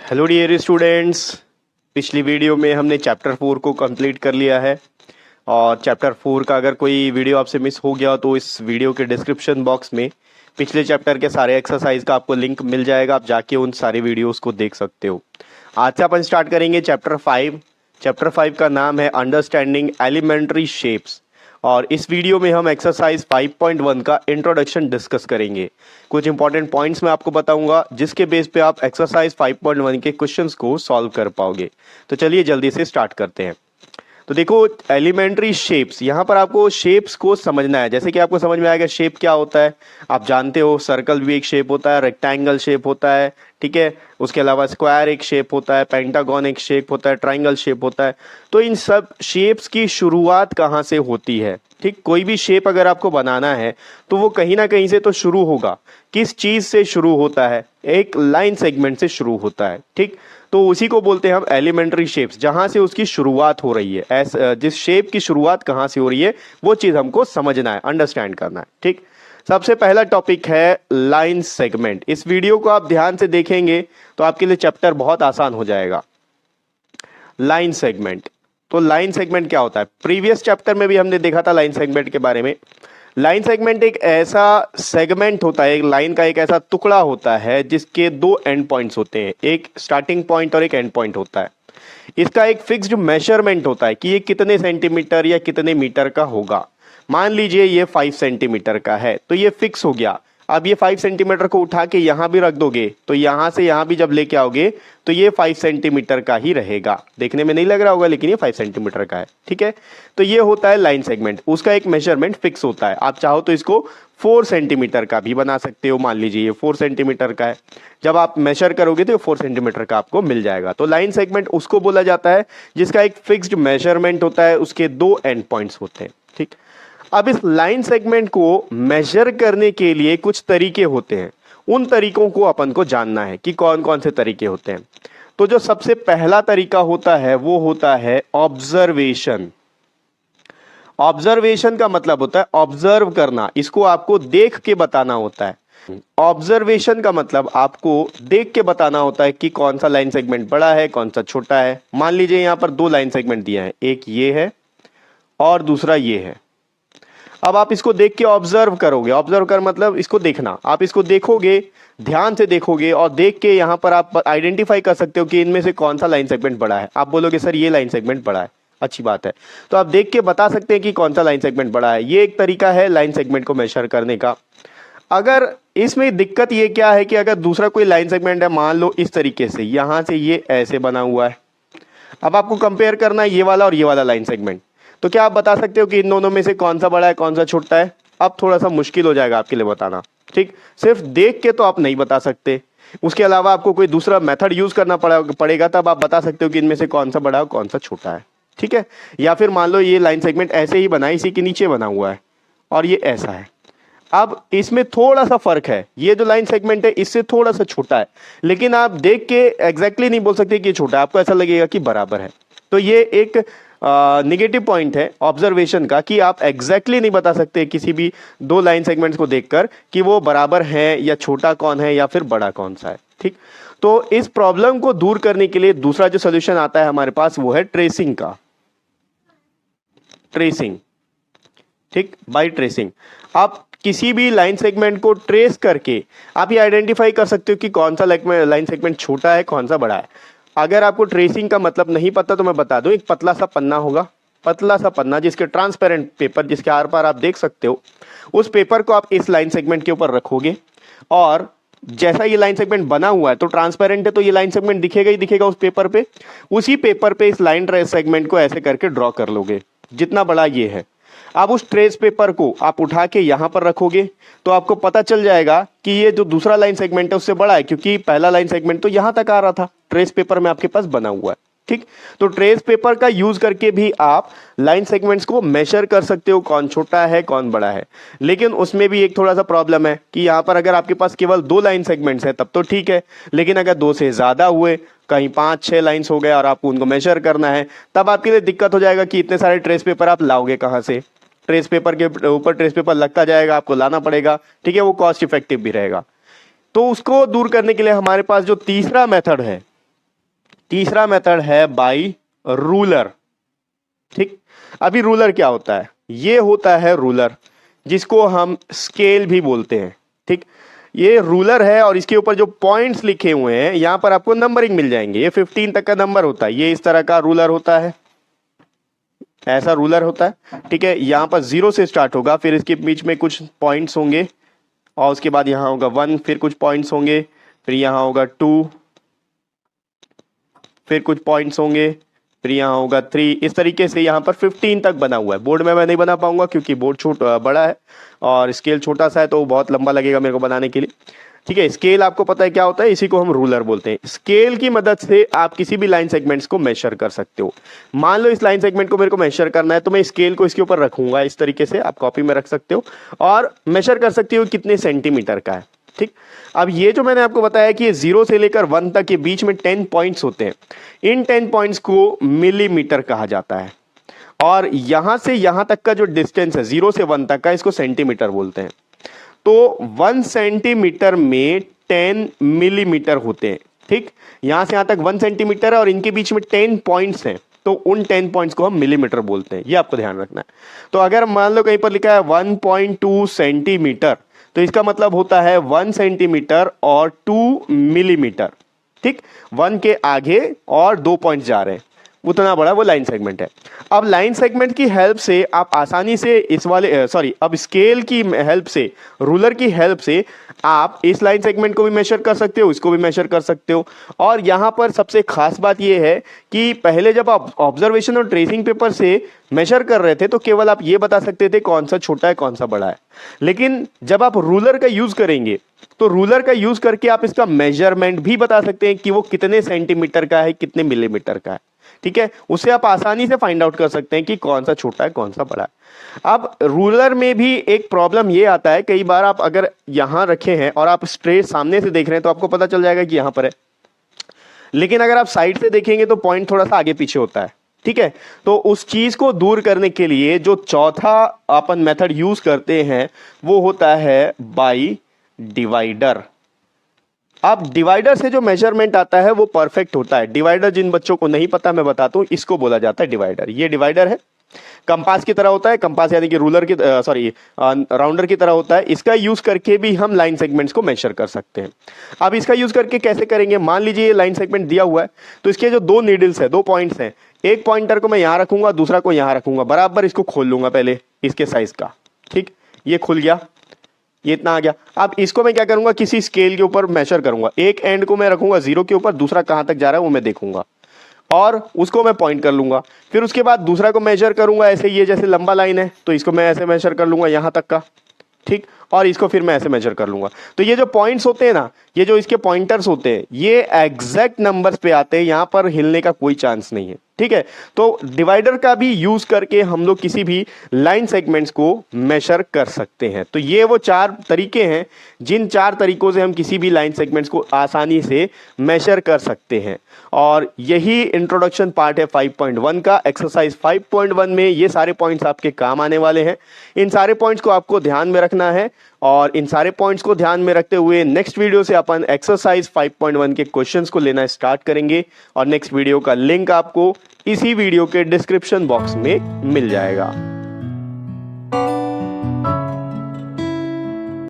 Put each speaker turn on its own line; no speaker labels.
Hello dear students, पिछली video में हमने चैप्टर 4 को कंप्लीट कर लिया है। और चैप्टर 4 का अगर कोई वीडियो आपसे मिस हो गया तो इस वीडियो के डिस्क्रिप्शन बॉक्स में पिछले चैप्टर के सारे एक्सरसाइज का आपको लिंक मिल जाएगा। आप जाके उन सारे वीडियोस को देख सकते हो। आज से अपन स्टार्ट करेंगे चैप्टर 5। चैप्टर 5 का नाम है अंडरस्टैंडिंग एलिमेंट्री शेप्स। और इस वीडियो में हम एक्सरसाइज 5.1 का इंट्रोडक्शन डिस्कस करेंगे। कुछ इंपॉर्टेंट पॉइंट्स मैं आपको बताऊंगा जिसके बेस पे आप एक्सरसाइज 5.1 के क्वेश्चंस को सॉल्व कर पाओगे। तो चलिए जल्दी से स्टार्ट करते हैं। तो देखो, एलिमेंट्री शेप्स, यहाँ पर आपको शेप्स को समझना है। जैसे कि आपको समझ में आएगा शेप क्या होता है। आप जानते हो सर्कल भी एक शेप होता है, रेक्टेंगल शेप होता है, ठीक है। उसके अलावा स्क्वायर एक शेप होता है, पेंटागन एक शेप होता है, ट्राइंगल शेप होता है। तो इन सब शेप्स की शुरुआत कहाँ से होती है? ठीक, कोई भी शेप अगर आपको बनाना है तो वो कहीं ना कहीं से तो शुरू होगा। किस चीज से शुरू होता है? एक लाइन सेगमेंट से शुरू होता है। ठीक, तो उसी को बोलते हैं हम एलिमेंट्री शेप्स, जहां से उसकी शुरुआत हो रही है। जिस शेप की शुरुआत कहां से हो रही है वो चीज हमको समझना है, अंडरस्टैंड करना है। ठीक, सबसे पहला टॉपिक है लाइन सेगमेंट। इस वीडियो को आप ध्यान से देखेंगे तो आपके लिए चैप्टर बहुत आसान हो जाएगा। लाइन सेगमेंट, तो लाइन सेगमेंट क्या होता है? प्रीवियस चैप्टर में भी हमने देखा था लाइन सेगमेंट के बारे में। लाइन सेगमेंट एक ऐसा सेगमेंट होता है, एक लाइन का एक ऐसा टुकड़ा होता है जिसके दो एंड पॉइंट्स होते हैं, एक स्टार्टिंग पॉइंट और एक एंड पॉइंट होता है। इसका एक फिक्स्ड मेजरमेंट होता है कि ये कितने सेंटीमीटर या कितने मीटर का होगा। मान लीजिए ये 5 सेंटीमीटर का है तो ये फिक्स हो गया। अब ये 5 सेंटीमीटर को उठा के यहां भी रख दोगे तो यहां से यहां भी जब लेके आओगे तो ये 5 सेंटीमीटर का ही रहेगा। देखने में नहीं लग रहा होगा लेकिन ये 5 सेंटीमीटर का है। ठीक है, तो ये होता है लाइन सेगमेंट। उसका एक मेजरमेंट फिक्स होता है। आप चाहो तो इसको 4 सेंटीमीटर का भी बना सकते हो। मान लीजिए ये 4 सेंटीमीटर का है, जब आप मेजर करोगे तो 4 सेंटीमीटर का आपको मिल जाएगा। तो लाइन सेगमेंट उसको बोला जाता है जिसका एक फिक्स्ड मेजरमेंट होता है, उसके दो एंड पॉइंट्स होते हैं। ठीक, अब इस लाइन सेगमेंट को मेजर करने के लिए कुछ तरीके होते हैं। उन तरीकों को अपन को जानना है कि कौन कौन से तरीके होते हैं। तो जो सबसे पहला तरीका होता है वो होता है ऑब्जर्वेशन। ऑब्जर्वेशन का मतलब होता है ऑब्जर्व करना, इसको आपको देख के बताना होता है। ऑब्जर्वेशन का मतलब आपको देख के बताना होता है कि कौन सा लाइन सेगमेंट बड़ा है, कौन सा छोटा है। मान लीजिए यहां पर दो लाइन सेगमेंट दिया है, एक ये है और दूसरा ये है। अब आप इसको देख के ऑब्जर्व करोगे। ऑब्जर्व कर मतलब इसको देखना। आप इसको देखोगे, ध्यान से देखोगे और देख के यहां पर आप आइडेंटिफाई कर सकते हो कि इनमें से कौन सा लाइन सेगमेंट बड़ा है। आप बोलोगे सर ये लाइन सेगमेंट बड़ा है, अच्छी बात है। तो आप देख के बता सकते हैं कि कौन सा लाइन सेगमेंट बड़ा है। ये एक तरीका है लाइन सेगमेंट को मेजर करने का। अगर इसमें दिक्कत ये क्या है कि अगर दूसरा कोई लाइन सेगमेंट है, मान लो इस तरीके से, यहां से ये ऐसे बना हुआ है। अब आपको कंपेयर करना है ये वाला और ये वाला लाइन सेगमेंट। तो क्या आप बता सकते हो कि इन दोनों में से कौन सा बड़ा है कौन सा छोटा है? अब थोड़ा सा मुश्किल हो जाएगा आपके लिए बताना। ठीक, सिर्फ देख के तो आप नहीं बता सकते, उसके अलावा आपको कोई दूसरा मेथड यूज करना पड़ेगा, तब आप बता सकते हो कि इनमें से कौन सा बड़ा है कौन सा छोटा है। ठीक है, या फिर मान लो ये लाइन सेगमेंट ऐसे ही बना है, इसी के नीचे बना हुआ है और ये ऐसा है। अब इसमें थोड़ा सा फर्क है, ये जो लाइन सेगमेंट है इससे थोड़ा सा छोटा है, लेकिन आप देख के एग्जैक्टली नहीं बोल सकते कि छोटा है, आपको ऐसा लगेगा कि बराबर है। तो ये एक निगेटिव पॉइंट है ऑब्जर्वेशन का कि आप एग्जैक्टली नहीं बता सकते किसी भी दो लाइन सेगमेंट्स को देखकर कि वो बराबर है या छोटा कौन है या फिर बड़ा कौन सा है। ठीक, तो इस प्रॉब्लम को दूर करने के लिए दूसरा जो सोल्यूशन आता है हमारे पास वो है ट्रेसिंग का। ट्रेसिंग, ठीक, बाय ट्रेसिंग आप किसी भी लाइन सेगमेंट को ट्रेस करके आप ये आइडेंटिफाई कर सकते हो कि कौन सा लाइन सेगमेंट छोटा है कौन सा बड़ा है। अगर आपको ट्रेसिंग का मतलब नहीं पता तो मैं बता दूं, एक पतला सा पन्ना होगा, पतला सा पन्ना जिसके ट्रांसपेरेंट पेपर, जिसके आर पार आप देख सकते हो, उस पेपर को आप इस लाइन सेगमेंट के ऊपर रखोगे और जैसा ये लाइन सेगमेंट बना हुआ है तो ट्रांसपेरेंट है तो ये लाइन सेगमेंट दिखेगा ही दिखेगा उस पेपर पे। उसी पेपर पे इस लाइन सेगमेंट को ऐसे करके ड्रॉ कर लोगे जितना बड़ा ये है। अब उस ट्रेस पेपर को आप उठा के यहां पर रखोगे तो आपको पता चल जाएगा कि ये जो दूसरा लाइन सेगमेंट है उससे बड़ा है, क्योंकि पहला लाइन सेगमेंट तो यहां तक आ रहा था, ट्रेस पेपर में आपके पास बना हुआ है। ठीक, तो ट्रेस पेपर का यूज करके भी आप लाइन सेगमेंट्स को मेजर कर सकते हो कौन छोटा है कौन बड़ा है। लेकिन उसमें भी एक थोड़ा सा प्रॉब्लम है कि यहां पर अगर आपके पास केवल दो लाइन सेगमेंट्स है तब तो ठीक है, लेकिन अगर दो से ज्यादा हुए, कहीं 5-6 लाइंस हो गए और आपको उनको मेजर करना है, तब आपके लिए दिक्कत हो जाएगा कि इतने सारे ट्रेस पेपर आप लाओगे कहां से। ट्रेस पेपर के ऊपर ट्रेस पेपर लगता जाएगा, आपको लाना पड़ेगा। ठीक है, वो कॉस्ट इफेक्टिव भी रहेगा। तो उसको दूर करने के लिए हमारे पास जो तीसरा मेथड है तीसरा मेथड है बाई रूलर। ठीक, अभी रूलर क्या होता है? ये होता है रूलर, जिसको हम स्केल भी बोलते हैं। ठीक, ये रूलर है और इसके ऊपर जो पॉइंट्स लिखे हुए हैं यहां पर आपको नंबरिंग मिल जाएंगे। ये 15 तक का नंबर होता है। ये इस तरह का रूलर होता है, ऐसा रूलर होता है। ठीक है, यहां पर 0 से स्टार्ट होगा, फिर इसके बीच में कुछ पॉइंट्स होंगे और उसके बाद यहां होगा 1, फिर कुछ पॉइंट्स होंगे, फिर यहां होगा 2, फिर कुछ पॉइंट्स होंगे, फिर यहाँ होगा 3। इस तरीके से यहाँ पर 15 तक बना हुआ है। बोर्ड में मैं नहीं बना पाऊंगा क्योंकि बोर्ड बड़ा है और स्केल छोटा सा है, तो बहुत लंबा लगेगा मेरे को बनाने के लिए। ठीक है, स्केल आपको पता है क्या होता है, इसी को हम रूलर बोलते हैं। स्केल की मदद से आप किसी भी लाइन सेगमेंट्स को मेजर कर सकते हो। मान लो इस लाइन सेगमेंट को मेरे को मेजर करना है, तो मैं स्केल को इसके ऊपर रखूंगा इस तरीके से, आप कॉपी में रख सकते हो और मेजर कर सकते हो कितने सेंटीमीटर का है। ठीक, अब ये जो मैंने आपको बताया कि 0 से लेकर 1 तक के बीच में 10 पॉइंट्स होते हैं, इन 10 पॉइंट्स को मिलीमीटर कहा जाता है। और यहां से यहां तक का जो डिस्टेंस है 0 से 1 तक का, इसको सेंटीमीटर बोलते हैं। तो 1 सेंटीमीटर में 10 मिलीमीटर होते हैं। ठीक, यहां से यहां तक 1 सेंटीमीटर है और इनके बीच में 10 पॉइंट्स हैं, तो उन 10 पॉइंट्स को हम मिलीमीटर बोलते हैं। ये आपको ध्यान रखना है। तो अगर मान लो कहीं पर लिखा है 1.2 सेंटीमीटर, तो इसका मतलब होता है 1 सेंटीमीटर और 2 मिलीमीटर। ठीक, 1 के आगे और 2 पॉइंट जा रहे हैं, उतना बड़ा वो लाइन सेगमेंट है। अब लाइन सेगमेंट की हेल्प से आप आसानी से अब स्केल की हेल्प से, रूलर की हेल्प से आप इस लाइन सेगमेंट को भी मेजर कर सकते हो, इसको भी मेजर कर सकते हो। और यहाँ पर सबसे खास बात यह है कि पहले जब आप ऑब्जर्वेशन और ट्रेसिंग पेपर से मेजर कर रहे थे तो केवल आप ये बता सकते थे कौन सा छोटा है कौन सा बड़ा है, लेकिन जब आप रूलर का यूज करेंगे तो रूलर का यूज करके आप इसका मेजरमेंट भी बता सकते हैं कि वो कितने सेंटीमीटर का है, कितने मिलीमीटर का है। ठीक है, उससे आप आसानी से फाइंड आउट कर सकते हैं कि कौन सा छोटा है कौन सा बड़ा है। अब रूलर में भी एक प्रॉब्लम ये आता है, कई बार आप अगर यहां रखे हैं और आप स्ट्रेट सामने से देख रहे हैं तो आपको पता चल जाएगा कि यहां पर है, लेकिन अगर आप साइड से देखेंगे तो पॉइंट थोड़ा सा आगे पीछे होता है। ठीक है, तो उस चीज को दूर करने के लिए जो चौथा अपन मेथड यूज करते हैं वो होता है बाई डिवाइडर। अब डिवाइडर से जो मेजरमेंट आता है वो परफेक्ट होता है। डिवाइडर जिन बच्चों को नहीं पता मैं बताता हूं, इसको बोला जाता है डिवाइडर। ये डिवाइडर है, कंपास की तरह होता है, कंपास यानी कि रूलर की राउंडर की तरह होता है। इसका यूज करके भी हम लाइन सेगमेंट्स को मेजर कर सकते हैं। अब इसका यूज करके कैसे करेंगे, मान लीजिए ये लाइन सेगमेंट दिया हुआ है, तो इसके जो 2 नीडल्स है, 2 पॉइंट्स हैं, एक पॉइंटर को मैं यहां रखूंगा, दूसरा को यहां रखूंगा, बराबर इसको खोल लूंगा पहले इसके साइज का। ठीक, ये खुल गया, ये इतना आ गया। अब इसको मैं क्या करूंगा, किसी स्केल के ऊपर मेजर करूंगा। एक एंड को मैं रखूंगा 0 के ऊपर, दूसरा कहां तक जा रहा है वो मैं देखूंगा और उसको मैं पॉइंट कर लूंगा। फिर उसके बाद दूसरा को मेजर करूंगा, ऐसे ये जैसे लंबा लाइन है तो इसको मैं ऐसे मेजर कर लूंगा यहां तक का। ठीक, और इसको फिर मैं ऐसे मेजर कर लूंगा। तो ये जो पॉइंट्स होते हैं ना, ये जो इसके पॉइंटर्स होते हैं, ये एग्जैक्ट नंबर्स पे आते हैं, यहां पर हिलने का कोई चांस नहीं है। ठीक है, तो डिवाइडर का भी यूज करके हम लोग किसी भी लाइन सेगमेंट्स को मेजर कर सकते हैं। तो ये वो 4 तरीके हैं जिन 4 तरीकों से हम किसी भी लाइन सेगमेंट्स को आसानी से मेजर कर सकते हैं। और यही इंट्रोडक्शन पार्ट है 5.1 का। एक्सरसाइज 5.1 में ये सारे पॉइंट्स आपके काम आने वाले हैं। इन सारे पॉइंट्स को आपको ध्यान में रखना है और इन सारे पॉइंट्स को ध्यान में रखते हुए नेक्स्ट वीडियो से अपन एक्सरसाइज 5.1 के क्वेश्चंस को लेना स्टार्ट करेंगे और नेक्स्ट वीडियो का लिंक आपको इसी वीडियो के डिस्क्रिप्शन बॉक्स में मिल जाएगा।